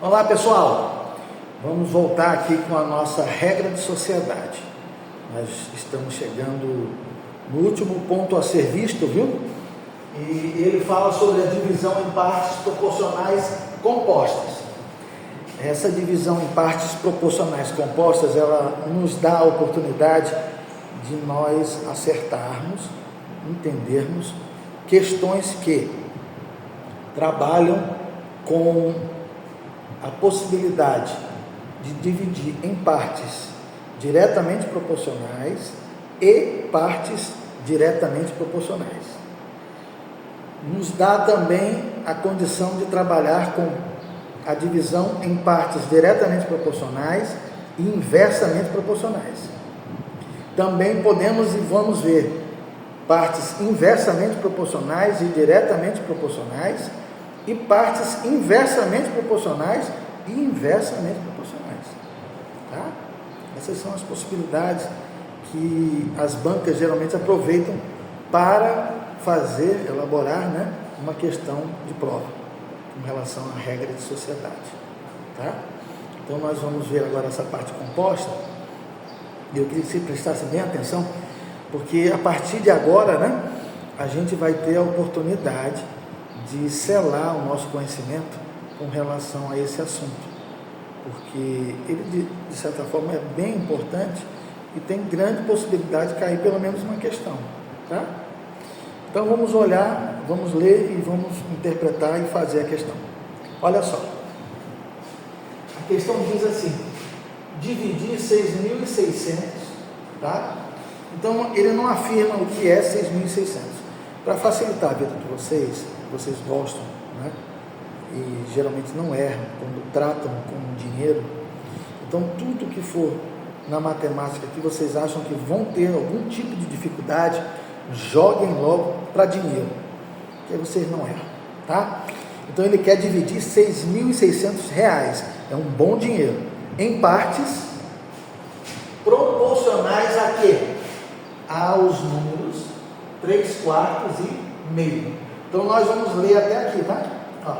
Olá pessoal, vamos voltar aqui com a nossa regra de sociedade. Nós estamos chegando no último ponto a ser visto, viu? E ele fala sobre a divisão em partes proporcionais compostas. Essa divisão em partes proporcionais compostas, ela nos dá a oportunidade de nós acertarmos, entendermos questões que trabalham com a possibilidade de dividir em partes diretamente proporcionais e partes diretamente proporcionais. Nos dá também a condição de trabalhar com a divisão em partes diretamente proporcionais e inversamente proporcionais. Também podemos e vamos ver partes inversamente proporcionais e diretamente proporcionais e partes inversamente proporcionais e inversamente proporcionais. Tá? Essas são as possibilidades que as bancas geralmente aproveitam para elaborar, uma questão de prova com relação à regra de sociedade. Tá? Então nós vamos ver agora essa parte composta. Eu queria que você prestasse bem atenção, porque a partir de agora, a gente vai ter a oportunidade de selar o nosso conhecimento com relação a esse assunto, porque ele, de certa forma, é bem importante e tem grande possibilidade de cair pelo menos uma questão, tá? Então vamos olhar, vamos ler e vamos interpretar e fazer a questão. Olha só, a questão diz assim: dividir 6.600, tá? Então ele não afirma o que é 6.600. Para facilitar a vida de vocês gostam, e geralmente não erram quando tratam com dinheiro. Então tudo que for na matemática que vocês acham que vão ter algum tipo de dificuldade, joguem logo para dinheiro, que aí vocês não erram, tá? Então ele quer dividir R$6.600, é um bom dinheiro, em partes proporcionais a quê? Aos números 3/4 e meio. Então nós vamos ler até aqui, tá? Ó,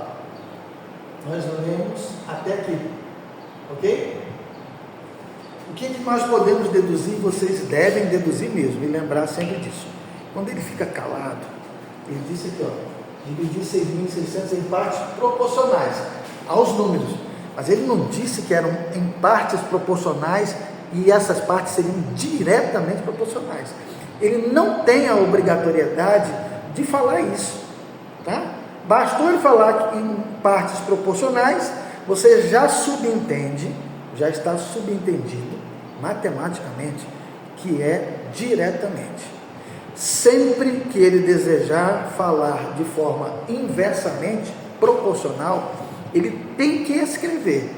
nós lemos até aqui, ok? O que nós podemos deduzir? Vocês devem deduzir mesmo e lembrar sempre disso. Quando ele fica calado, ele disse aqui, dividir 6.600 em partes proporcionais aos números, mas ele não disse que eram em partes proporcionais e essas partes seriam diretamente proporcionais. Ele não tem a obrigatoriedade de falar isso, tá? Bastou ele falar que em partes proporcionais, você já subentende, já está subentendido matematicamente que é diretamente. Sempre que ele desejar falar de forma inversamente proporcional, ele tem que escrever.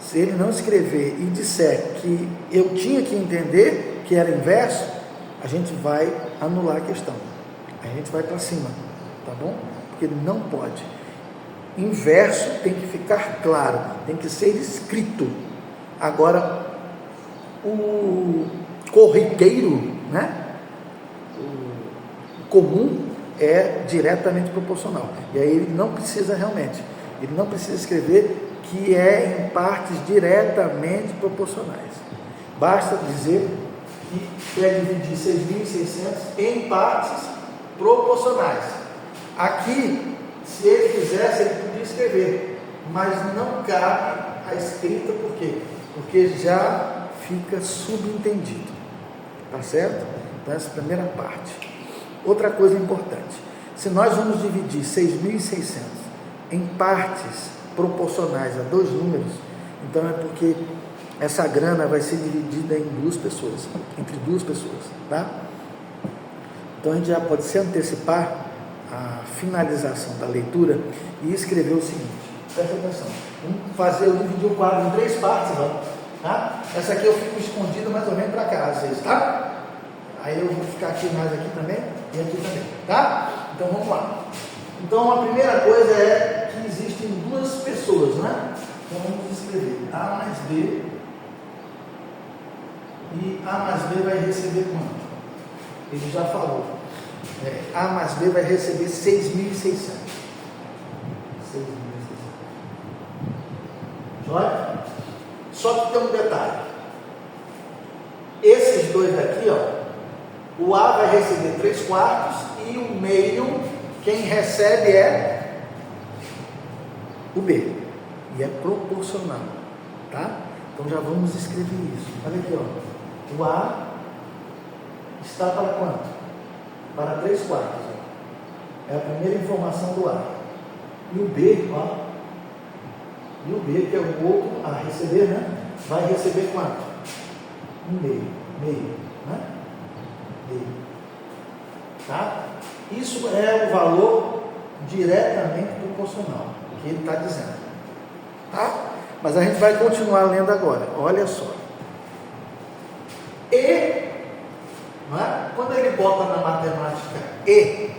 Se ele não escrever e disser que eu tinha que entender que era inverso, a gente vai anular a questão, a gente vai para cima, tá bom? Porque ele não pode. Inverso tem que ficar claro, tem que ser escrito. Agora, o corriqueiro, o comum é diretamente proporcional. E aí ele não precisa realmente, ele não precisa escrever que é em partes diretamente proporcionais. Basta dizer que quer dividir 6.600 em partes proporcionais. Aqui, se ele quisesse, ele podia escrever, mas não cabe a escrita, por quê? Porque já fica subentendido, tá certo? Então essa é a primeira parte. Outra coisa importante, se nós vamos dividir 6.600 em partes proporcionais a dois números, então é porque essa grana vai ser dividida em entre duas pessoas, tá? Então a gente já pode se antecipar a finalização da leitura e escrever o seguinte: presta atenção, eu dividir o quadro em 3 partes, tá? Essa aqui eu fico escondido mais ou menos para cá, às vezes, tá? Aí eu vou ficar aqui mais aqui também e aqui também, tá? Então vamos lá. Então a primeira coisa é que existem duas pessoas, Então vamos escrever A mais B, e A mais B vai receber quanto? Ele já falou. A mais B vai receber 6.600. Olha. Só que tem um detalhe. Esses dois daqui, ó, o A vai receber 3/4 e o meio, quem recebe é o B. E é proporcional, tá? Então já vamos escrever isso. Olha aqui, ó. O A está para quanto? Para 3/4. É a primeira informação do A. E o B, ó. E o B, que é o outro a receber, né? Vai receber quanto? Meio, né? Meio. Tá? Isso é o valor diretamente proporcional, que ele está dizendo. Tá? Mas a gente vai continuar lendo agora. Olha só. E, não é? Quando ele bota na matemática E,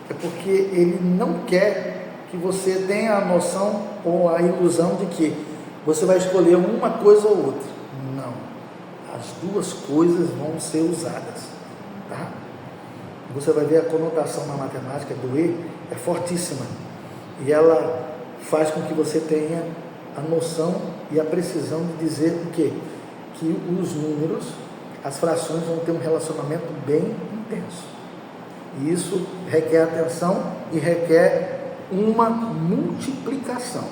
é porque ele não quer que você tenha a noção ou a ilusão de que você vai escolher uma coisa ou outra. Não. As duas coisas vão ser usadas. Tá? Você vai ver a conotação na matemática do E é fortíssima. E ela faz com que você tenha a noção e a precisão de dizer o quê? Que os números, as frações vão ter um relacionamento bem intenso. E isso requer atenção e requer uma multiplicação.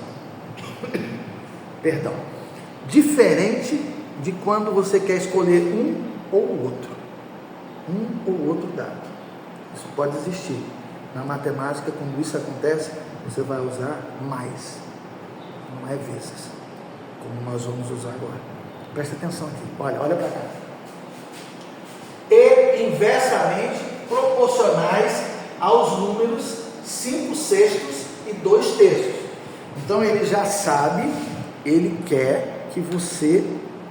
Perdão. Diferente de quando você quer escolher um ou outro. Um ou outro dado. Isso pode existir. Na matemática, quando isso acontece, você vai usar mais. Não é vezes. Como nós vamos usar agora. Presta atenção aqui. Olha para cá. E inversamente proporcionais aos números 5/6 e 2/3. Então ele já sabe, ele quer que você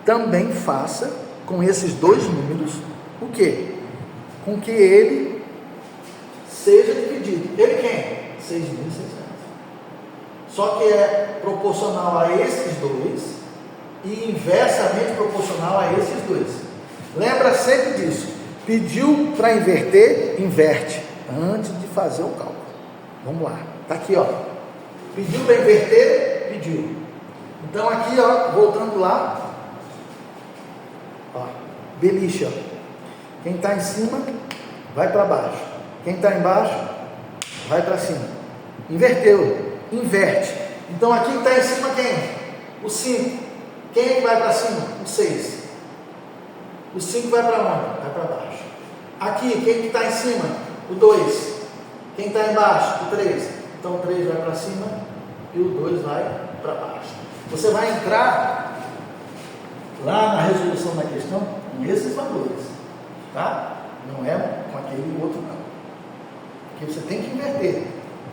também faça com esses dois números o quê? Com que ele seja dividido. Ele quem? 6.600. Só que é proporcional a esses dois e inversamente proporcional a esses dois. Lembra sempre disso. Pediu para inverter, inverte antes de fazer o cálculo. Vamos lá. Está aqui, ó. Pediu para inverter, pediu. Então aqui, ó, voltando lá, ó, beliche, ó. Quem está em cima vai para baixo. Quem está embaixo vai para cima. Inverteu, inverte. Então aqui está em cima quem? O 5. Quem é que vai para cima? O 6. O 5 vai para onde? Vai para baixo. Aqui, quem que está em cima? O 2. Quem está embaixo? O 3. Então o 3 vai para cima e o 2 vai para baixo. Você vai entrar lá na resolução da questão com esses valores, tá? Não é com aquele outro não. Porque você tem que inverter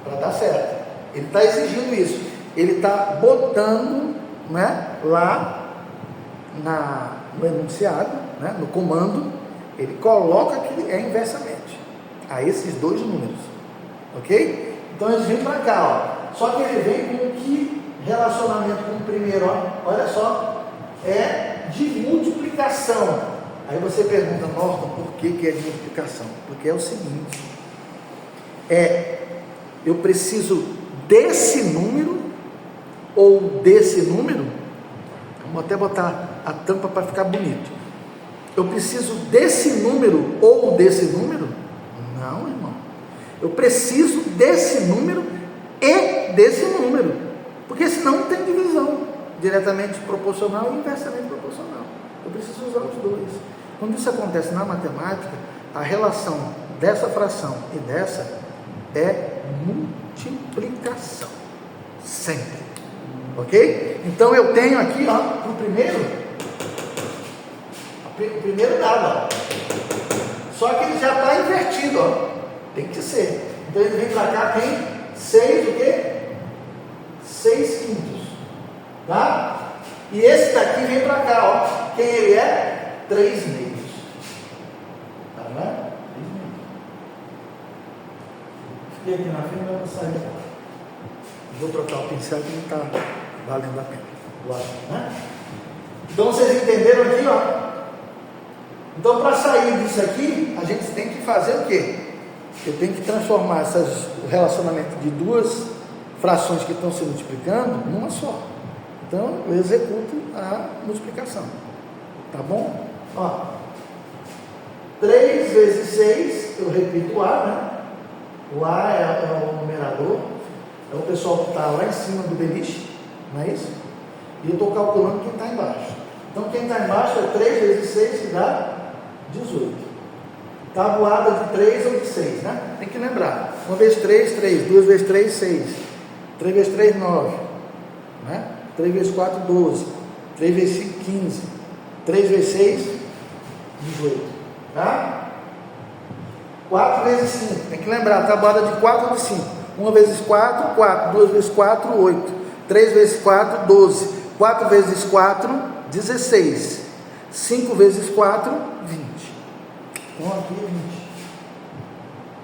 para dar certo. Ele está exigindo isso. Ele está botando, né, lá no enunciado, né, no comando, ele coloca que é inversamente a esses dois números, ok? Então eles vêm para cá, ó. Só que ele vem com que relacionamento com o primeiro, ó, olha só, é de multiplicação. Aí você pergunta, Norton, por que é de multiplicação? Porque é o seguinte, eu preciso desse número ou desse número. Vamos até botar a tampa para ficar bonito. Eu preciso desse número ou desse número? Não, irmão. Eu preciso desse número e desse número. Porque senão não tem divisão. Diretamente proporcional e inversamente proporcional. Eu preciso usar os dois. Quando isso acontece na matemática, a relação dessa fração e dessa é multiplicação. Sempre. Ok? Então eu tenho aqui, ó, para o primeiro dado, ó. Só que ele já está invertido, ó. Tem que ser. Então ele vem para cá, tem 6 o quê? 6/5. Tá? E esse daqui vem para cá, ó. Quem ele é? 3/2. Tá vendo? 3/2. Fiquei aqui na frente, mas vou sair agora. Vou trocar o pincel que não está valendo a pena. Lógico, né? Então vocês entenderam aqui, ó. Então para sair disso aqui, a gente tem que fazer o quê? Eu tenho que transformar o relacionamento de duas frações que estão se multiplicando numa só. Então eu executo a multiplicação. Tá bom? Ó, 3 vezes 6, eu repito o A, né? O A é o numerador, é o pessoal que está lá em cima do beliche, não é isso? E eu estou calculando quem está embaixo. Então quem está embaixo é 3 vezes 6, que dá 18. Tabuada de 3 ou de 6, né? Tem que lembrar. 1 vezes 3, 3. 2 vezes 3, 6. 3 vezes 3, 9. Né? 3 vezes 4, 12. 3 vezes 5, 15. 3 vezes 6, 18. Tá? 4 vezes 5. Tem que lembrar. Tabuada de 4 ou de 5. 1 vezes 4, 4. 2 vezes 4, 8. 3 vezes 4, 12. 4 vezes 4, 16. 5 vezes 4, 20. Então aqui é 20.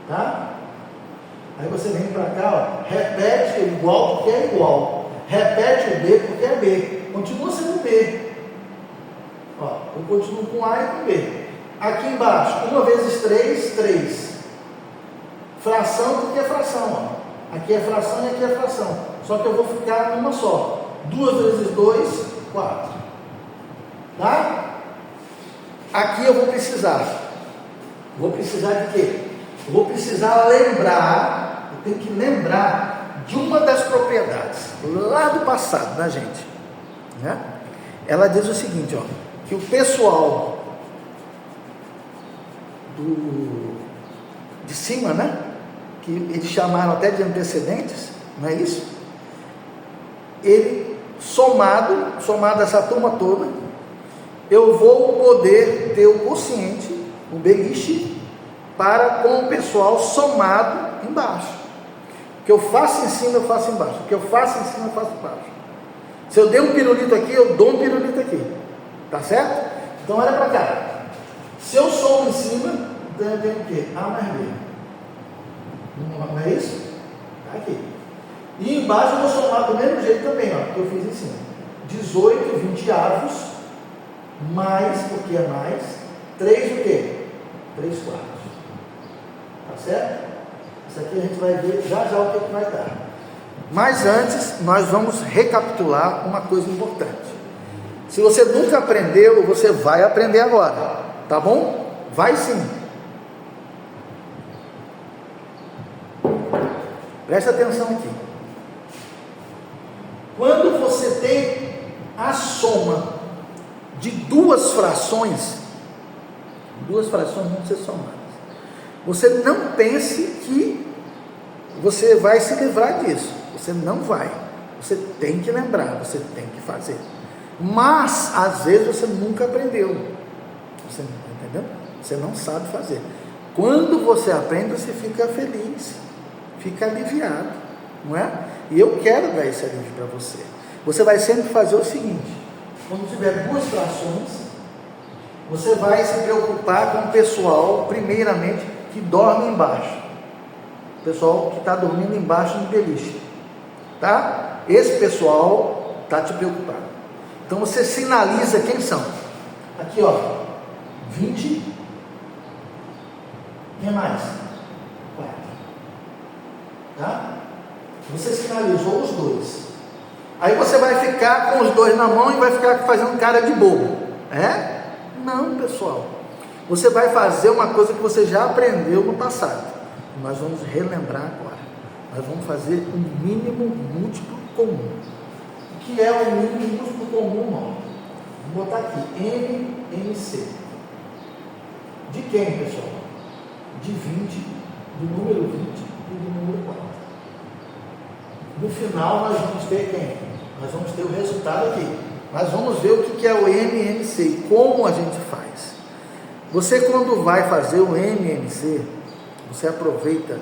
Tá? Aí você vem para cá, ó, repete o igual porque é igual. Repete o B porque é B. Continua sendo B. Ó, eu continuo com A e com B. Aqui embaixo, 1 vezes 3, 3. Fração porque é fração. Ó. Aqui é fração e aqui é fração. Só que eu vou ficar numa só. 2 vezes 2, 4. Tá? Aqui eu vou precisar. Vou precisar de quê? Eu vou precisar lembrar, eu tenho que lembrar de uma das propriedades lá do passado da gente, né? Ela diz o seguinte, ó, que o pessoal de cima, né? Que eles chamaram até de antecedentes, não é isso? Ele somado essa turma toda, eu vou poder ter o quociente, o beliche, para com o pessoal somado embaixo. O que eu faço em cima, eu faço embaixo. O que eu faço em cima, eu faço embaixo. Se eu der um pirulito aqui, eu dou um pirulito aqui. Tá certo? Então olha para cá. Se eu somo em cima, então eu tenho o quê? A mais B. Não é isso? Tá aqui. E embaixo eu vou somar do mesmo jeito também, ó, que eu fiz em cima. 18 20avos, mais, porque é mais, 3 o quê? 3 quartos. Tá certo? Isso aqui a gente vai ver já já o que vai dar. Mas antes, nós vamos recapitular uma coisa importante. Se você nunca aprendeu, você vai aprender agora. Tá bom? Vai sim. Presta atenção aqui. Quando você tem a soma de duas frações vão ser somadas. Você não pense que você vai se livrar disso. Você não vai. Você tem que lembrar, você tem que fazer. Mas, às vezes, você nunca aprendeu. Você entendeu? Você não sabe fazer. Quando você aprende, você fica feliz, fica aliviado, não é? E eu quero dar esse alívio para você. Você vai sempre fazer o seguinte: quando tiver duas frações, você vai se preocupar com o pessoal, primeiramente, que dorme embaixo. O pessoal que está dormindo embaixo no beliche. Tá? Esse pessoal está te preocupado. Então você sinaliza quem são. Aqui, ó. 20. Quem mais? 4. Tá? Você sinalizou os dois. Aí você vai ficar com os dois na mão e vai ficar fazendo cara de bobo. É? Não, pessoal. Você vai fazer uma coisa que você já aprendeu no passado. Nós vamos relembrar agora. Nós vamos fazer um mínimo múltiplo comum. O que é o mínimo múltiplo comum, irmão? Vou botar aqui, MMC. De quem, pessoal? De 20, do número 20 e do número 4. No final nós vamos ter quem? Nós vamos ter o resultado aqui. Mas vamos ver o que é o MMC e como a gente faz. Você, quando vai fazer o MMC, você aproveita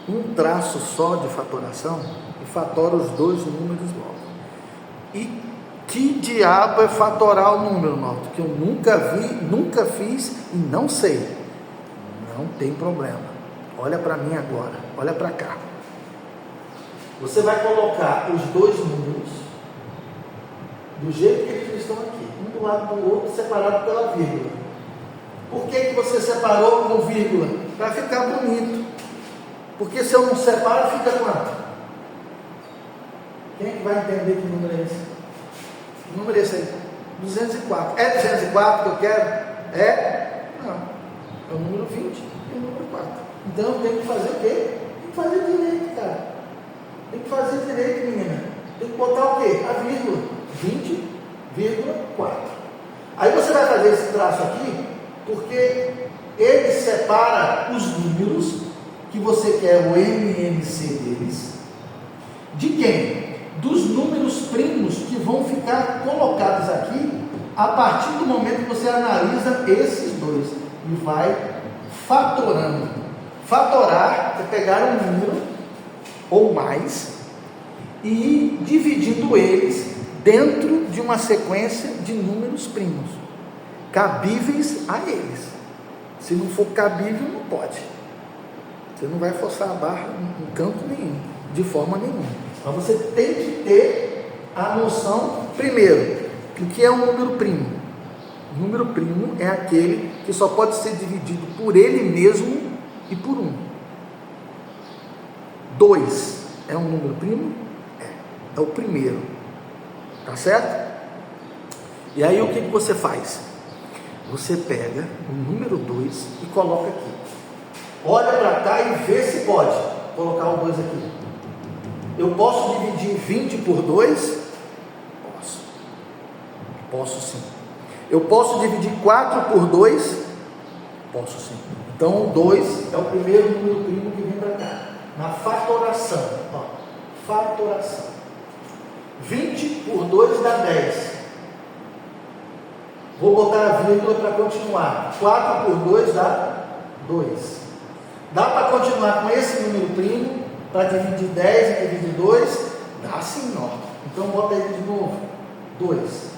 um traço só de fatoração e fatora os dois números logo. E que diabo é fatorar o número, Norton? Que eu nunca vi, nunca fiz e não sei. Não tem problema. Olha para mim agora, olha para cá. Você vai colocar os dois números do jeito que eles estão aqui, um do lado do outro, separado pela vírgula. Por que você separou com vírgula? Para ficar bonito. Porque se eu não separo, fica quanto? Quem é que vai entender que número é esse? número é esse aí? 204. É 204 que eu quero? É? Não. É o número 20 e o número 4. Então eu tenho que fazer o quê? Tem que fazer direito, cara. Tem que fazer direito, menina. Tem que botar o quê? A vírgula. 20,4. Aí você vai fazer esse traço aqui, porque ele separa os números que você quer o MMC deles. De quem? Dos números primos que vão ficar colocados aqui a partir do momento que você analisa esses dois e vai fatorando. Fatorar é pegar um número ou mais e ir dividindo eles dentro de uma sequência de números primos cabíveis a eles. Se não for cabível, não pode. Você não vai forçar a barra em canto nenhum, de forma nenhuma. Mas você tem que ter a noção, primeiro, o que é um número primo. O número primo é aquele que só pode ser dividido por ele mesmo e por 1. 2 é um número primo? É o primeiro. Tá certo? E aí o que você faz? Você pega o número 2 e coloca aqui. Olha para cá e vê se pode colocar o 2 aqui. Eu posso dividir 20 por 2? Posso. Posso sim. Eu posso dividir 4 por 2? Posso sim. Então o 2 é o primeiro número primo que vem para cá. Na fatoração. Ó, fatoração. 20 por 2 dá 10. Vou botar a vírgula para continuar. 4 por 2 dá 2. Dá para continuar com esse número primo para dividir 10 e dividir 2? Dá sim, ó. Então bota aí de novo. 2.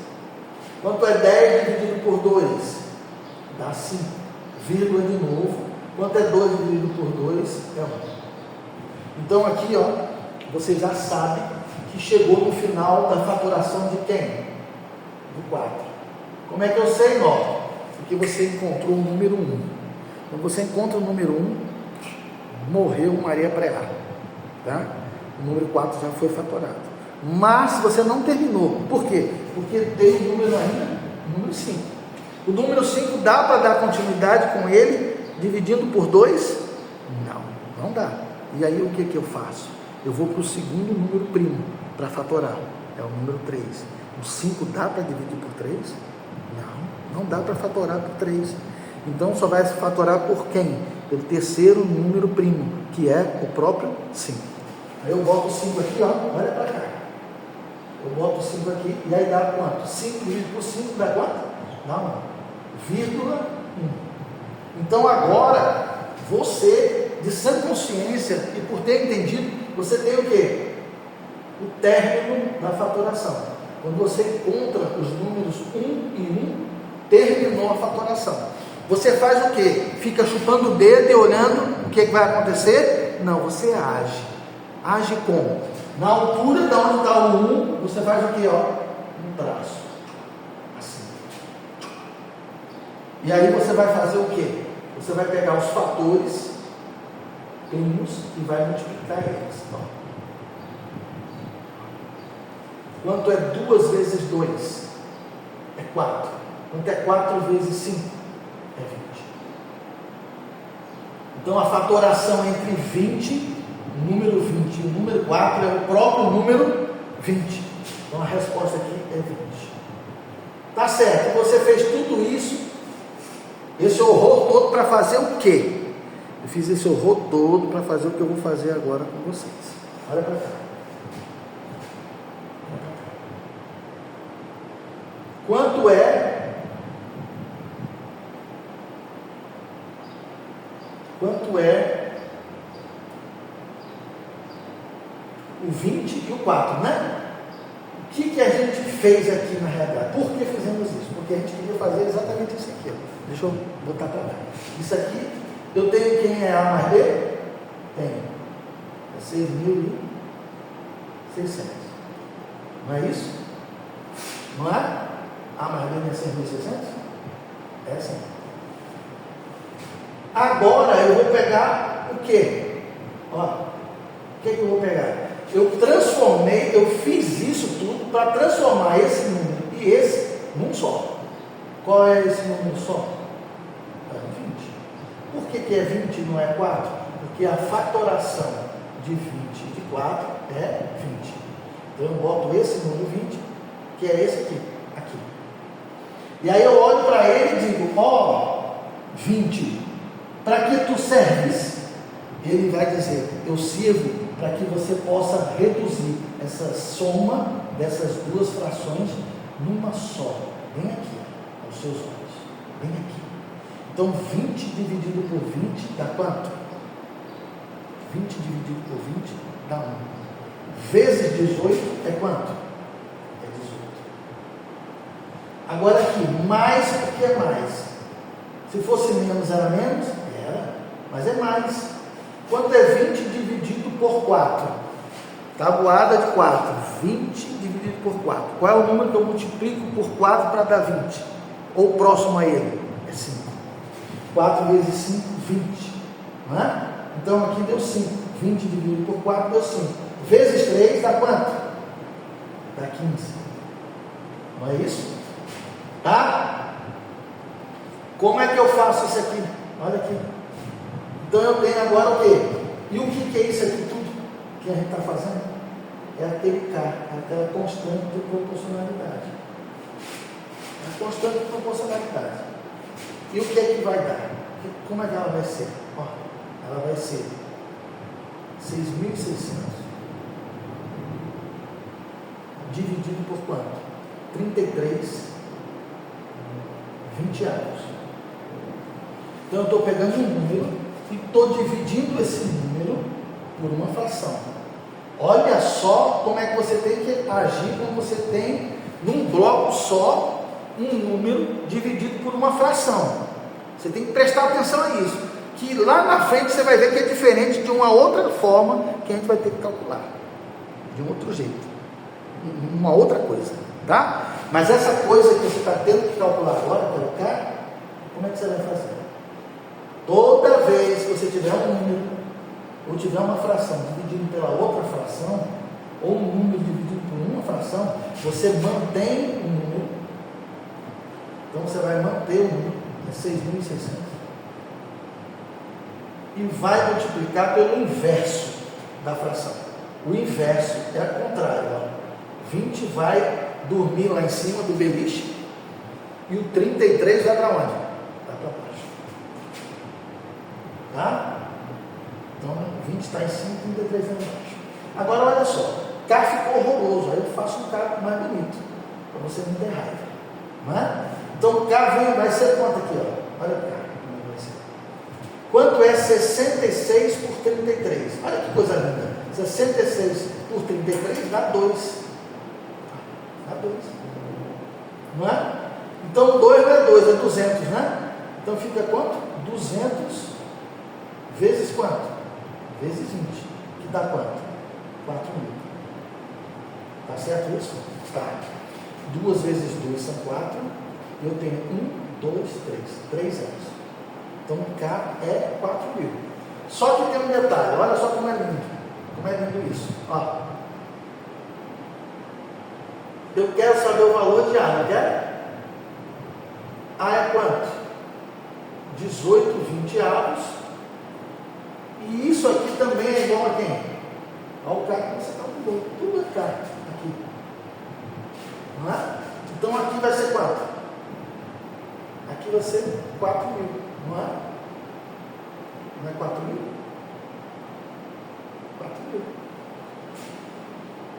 Quanto é 10 dividido por 2? Dá sim. Vírgula de novo. Quanto é 2 dividido por 2? É 1. Então aqui, ó, você já sabe que chegou no final da fatoração de quem? Do 4. Como é que eu sei, nó? Porque você encontrou o número 1. Quando você encontra o número 1, morreu Maria Preá. Tá? O número 4 já foi fatorado. Mas você não terminou. Por quê? Porque tem o número ainda, o número 5. O número 5 dá para dar continuidade com ele, dividindo por 2? Não dá. E aí o que eu faço? Eu vou para o segundo número primo para fatorar. É o número 3. O 5 dá para dividir por 3? Não dá para fatorar por 3. Então só vai se fatorar por quem? Pelo terceiro número primo, que é o próprio 5. Aí eu boto o 5 aqui, ó, olha para cá. Eu boto o 5 aqui, e aí dá quanto? 5 dividido por 5 dá quanto? Não, vírgula 1. Então agora, você, de sã consciência, e por ter entendido, você tem o quê? O término da fatoração. Quando você encontra os números 1 e 1, terminou a fatoração. Você faz o quê? Fica chupando o dedo e olhando o que vai acontecer? Não, você age. Age como? Na altura de onde está o 1, você faz o quê? Ó, um traço. Assim. E aí você vai fazer o quê? Você vai pegar os fatores primos e vai multiplicar eles. Ó. Quanto é 2 vezes 2? É 4. Quanto é 4 vezes 5? É 20. Então a fatoração entre 20, o número 20 e o número 4 é o próprio número 20. Então a resposta aqui é 20. Tá certo, você fez tudo isso, esse horror todo para fazer o quê? Eu fiz esse horror todo para fazer o que eu vou fazer agora com vocês. Olha para cá. Quanto é o 20 e o 4, né? O que a gente fez aqui na realidade? Por que fizemos isso? Porque a gente queria fazer exatamente isso aqui. Ó. Deixa eu botar para lá. Isso aqui, eu tenho quem é A mais B? Tenho. É 6.600. Não é isso? Não é? A mais B não é 6.600? É assim. Agora eu vou pegar o quê? Ó, o que eu vou pegar? Eu fiz isso tudo para transformar esse número e dividir esse num só. Qual é esse número só? É 20. Por que é 20 e não é 4? Porque a fatoração de 20 e de 4 é 20. Então eu boto esse número 20, que é esse aqui. E aí eu olho para ele e digo, 20, para que tu serves? Ele vai dizer, eu sirvo para que você possa reduzir essa soma dessas duas frações numa só, bem aqui, aos seus olhos, bem aqui. Então 20 dividido por 20 dá quanto? 20 dividido por 20 dá 1. Vezes 18 é quanto? É 18. Agora aqui, mais porque é mais. Se fosse menos era menos? Era, mas é mais. Quanto é 20 dividido por 4? Tabuada de 4. 20 dividido por 4. Qual é o número que eu multiplico por 4 para dar 20? Ou próximo a ele? É 5. 4 vezes 5, 20. Não é? Então aqui deu 5. 20 dividido por 4 deu 5. Vezes 3 dá quanto? Dá 15. Não é isso? Tá? Como é que eu faço isso aqui? Olha aqui. Então eu tenho agora o quê? E o que é isso aqui tudo que a gente está fazendo? É aquele K, aquela constante de proporcionalidade. É a constante de proporcionalidade. E o que é que vai dar? Como é que ela vai ser? Ó, ela vai ser 6.600 dividido por quanto? 33 20 anos. Então eu estou pegando um número e estou dividindo esse número por uma fração. Olha só como é que você tem que agir quando você tem num bloco só um número dividido por uma fração. Você tem que prestar atenção a isso, que lá na frente você vai ver que é diferente de uma outra forma que a gente vai ter que calcular, de um outro jeito, uma outra coisa, tá? Mas essa coisa que você está tendo que calcular agora, colocar, como é que você vai fazer? Toda vez que você tiver um número, ou tiver uma fração dividido pela outra fração, ou um número dividido por uma fração, você mantém o número. Então você vai manter o número, é 6.600. E vai multiplicar pelo inverso da fração. O inverso é ao contrário. Ó. 20 vai dormir lá em cima do beliche, e o 33 vai para onde? Vai para baixo. Tá? Então 20 está em cima, 33 vai embaixo. Agora olha só, K ficou horroroso, aí eu faço um K mais bonito, para você não ter raiva. Não é? Então K vai ser quanto aqui? Ó? Olha o K, como vai ser. Quanto é 66 por 33? Olha que coisa linda. 66 por 33 dá 2. Dá 2. Não é? Então 2 não é 2, é 200, né? Então fica quanto? 200 vezes quanto? Vezes 20. Que dá quanto? 4.000. Tá certo isso? Tá. 2 vezes 2 são 4. Eu tenho 1, 2, 3. 3 anos. Então K é 4.000. Só que tem um detalhe. Olha só como é lindo. Como é lindo isso. Ó. Eu quero saber o valor de A, não quer? A é quanto? 18 20avos. E isso aqui também é igual a quem? Ao K que você calculou. Tudo é K aqui. Não é? Então aqui vai ser quanto? Aqui vai ser 4.000. Não é? Não é 4.000? 4.000.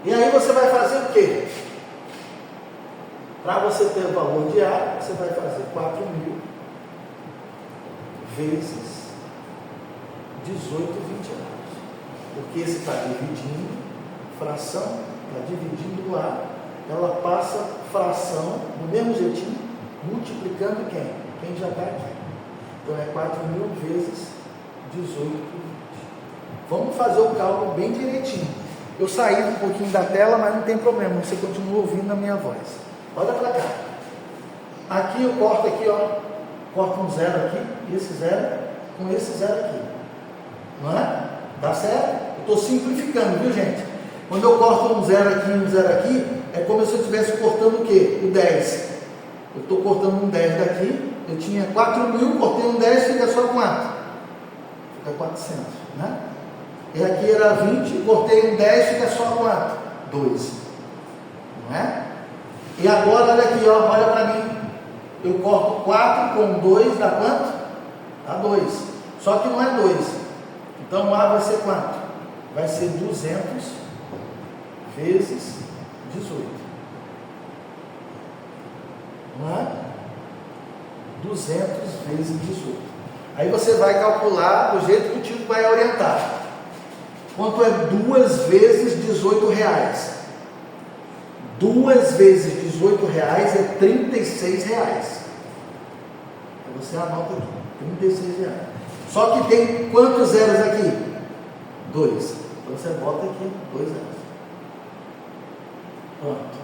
E aí você vai fazer o quê? Para você ter o valor de A, você vai fazer 4.000 vezes 18 20avos. Porque esse está dividindo, fração, está dividindo A, ela passa fração, do mesmo jeitinho, multiplicando quem? Quem já está aqui. Então é 4.000 vezes 18 por 20. Vamos fazer o cálculo bem direitinho. Eu saí um pouquinho da tela, mas não tem problema, você continua ouvindo a minha voz. Olha para cá. Aqui eu corto aqui, ó. Corto um zero aqui, e esse zero com esse zero aqui. Não é? Dá certo? Eu estou simplificando, viu gente? Quando eu corto um zero aqui e um zero aqui, É como se eu estivesse cortando o quê? O 10. Eu estou cortando um 10 daqui, eu tinha 4.000, cortei um 10, fica só quanto? Fica 400, né? E aqui era 20, cortei um 10, fica só quanto? 2. Não é? E agora, olha aqui, ó, olha para mim. Eu corto 4 com 2, dá quanto? Dá 2. Só que não é 2. Então o A vai ser quanto? Vai ser 200 vezes 18. Não é? 200 vezes 18. Aí você vai calcular do jeito que o tio vai orientar. Quanto é 2 vezes 18 reais? 2 vezes 18 reais é 36 reais. Aí você anota aqui, 36 reais. Só que tem quantos zeros aqui? 2. Então você bota aqui 2 zeros. Pronto.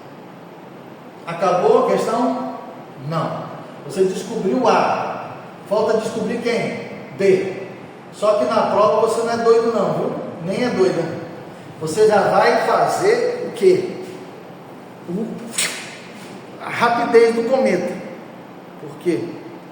Acabou a questão? Não. Você descobriu A. Falta descobrir quem? B. Só que na prova você não é doido não, viu? Nem é doido. Você já vai fazer o quê? A rapidez do cometa. Por quê?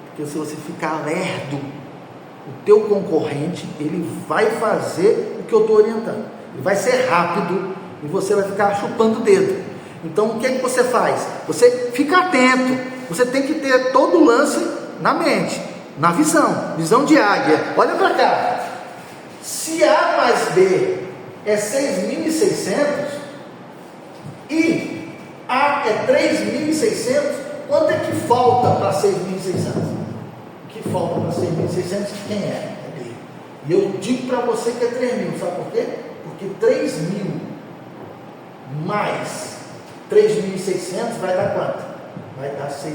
Porque se você ficar lerdo, o teu concorrente, ele vai fazer o que eu estou orientando. Ele vai ser rápido e você vai ficar chupando o dedo. Então o que é que você faz? Você fica atento. Você tem que ter todo o lance na mente, na visão de águia. Olha para cá. Se A mais B é 6.600 e A é 3.600, quanto é que falta para 6.600? O que falta para 6.600? Quem é? É B. E eu digo para você que é 3.000, sabe por quê? Porque 3.000 mais 3.600 vai dar quanto? Vai dar 6.600.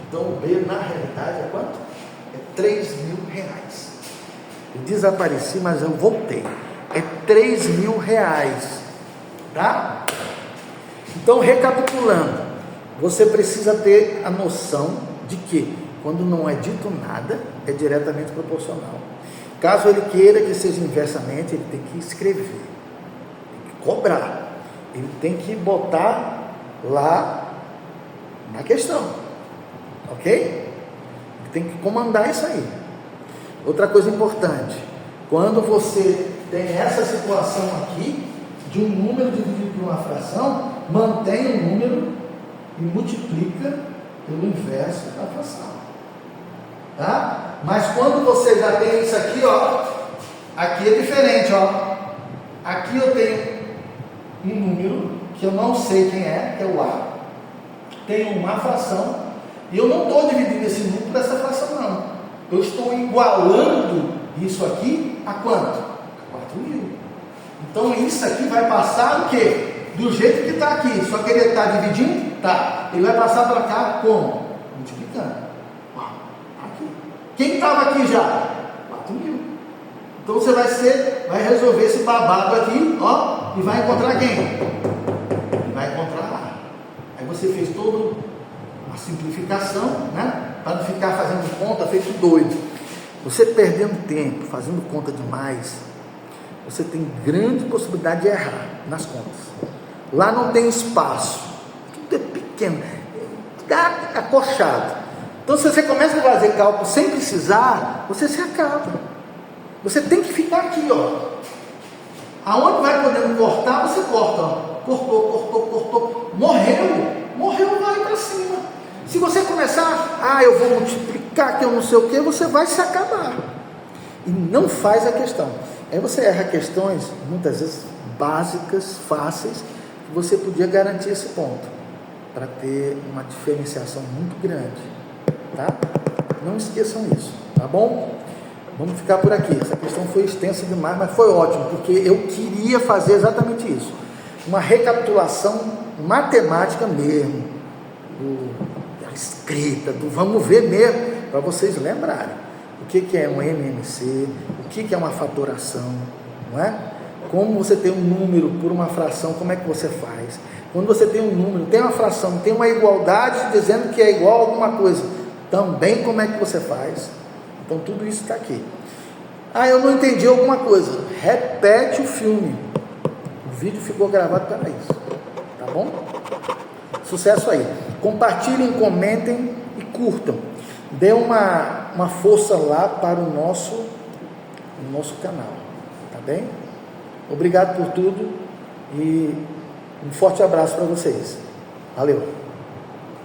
Então o B na realidade é quanto? É 3.000 reais. Eu desapareci, mas eu voltei. É 3.000 reais. Tá? Então, recapitulando, você precisa ter a noção de que quando não é dito nada, é diretamente proporcional. Caso ele queira que seja inversamente, ele tem que escrever, tem que cobrar, ele tem que botar lá na questão, ok? Ele tem que comandar isso aí. Outra coisa importante, quando você tem essa situação aqui, de um número dividido por uma fração, mantém o número e multiplica pelo inverso da fração, tá? Mas quando você já tem isso aqui, ó, aqui é diferente, ó. Aqui eu tenho um número que eu não sei quem é, que é o A. Tenho uma fração e eu não estou dividindo esse número por essa fração, não. Eu estou igualando isso aqui a quanto? A 4.000. Então isso aqui vai passar o quê? Do jeito que está aqui. Só que ele está dividindo? Tá. Ele vai passar para cá como? Multiplicando. Aqui. Quem estava aqui já? 4.000. Então você vai resolver esse babado aqui, ó, e vai encontrar quem? Vai encontrar A. Aí você fez toda a simplificação, né? Para não ficar fazendo conta feito doido. Você perdendo tempo, fazendo conta demais, você tem grande possibilidade de errar nas contas. Lá não tem espaço, tudo é pequeno, tudo é acolchado. Então, se você começa a fazer cálculo sem precisar, você se acaba. Você tem que ficar aqui, ó. Aonde vai podendo cortar, você corta, ó. Cortou. Morreu, vai para cima. Se você começar, eu vou multiplicar, que eu não sei o que, você vai se acabar. E não faz a questão. Aí você erra questões, muitas vezes básicas, fáceis, que você podia garantir esse ponto, para ter uma diferenciação muito grande, tá? Não esqueçam isso, tá bom? Vamos ficar por aqui. Essa questão foi extensa demais, mas foi ótimo, porque eu queria fazer exatamente isso. Uma recapitulação matemática mesmo, da escrita, do vamos ver mesmo, para vocês lembrarem. O que é um MMC, o que é uma fatoração, não é? Como você tem um número por uma fração, como é que você faz? Quando você tem um número, tem uma fração, tem uma igualdade dizendo que é igual a alguma coisa, também como é que você faz? Então tudo isso está aqui. Eu não entendi alguma coisa, repete o filme, o vídeo ficou gravado para isso. tá bom? Sucesso aí. Compartilhem, comentem e curtam. Dê uma força lá para o nosso canal, tá bem? Obrigado por tudo e um forte abraço para vocês. Valeu!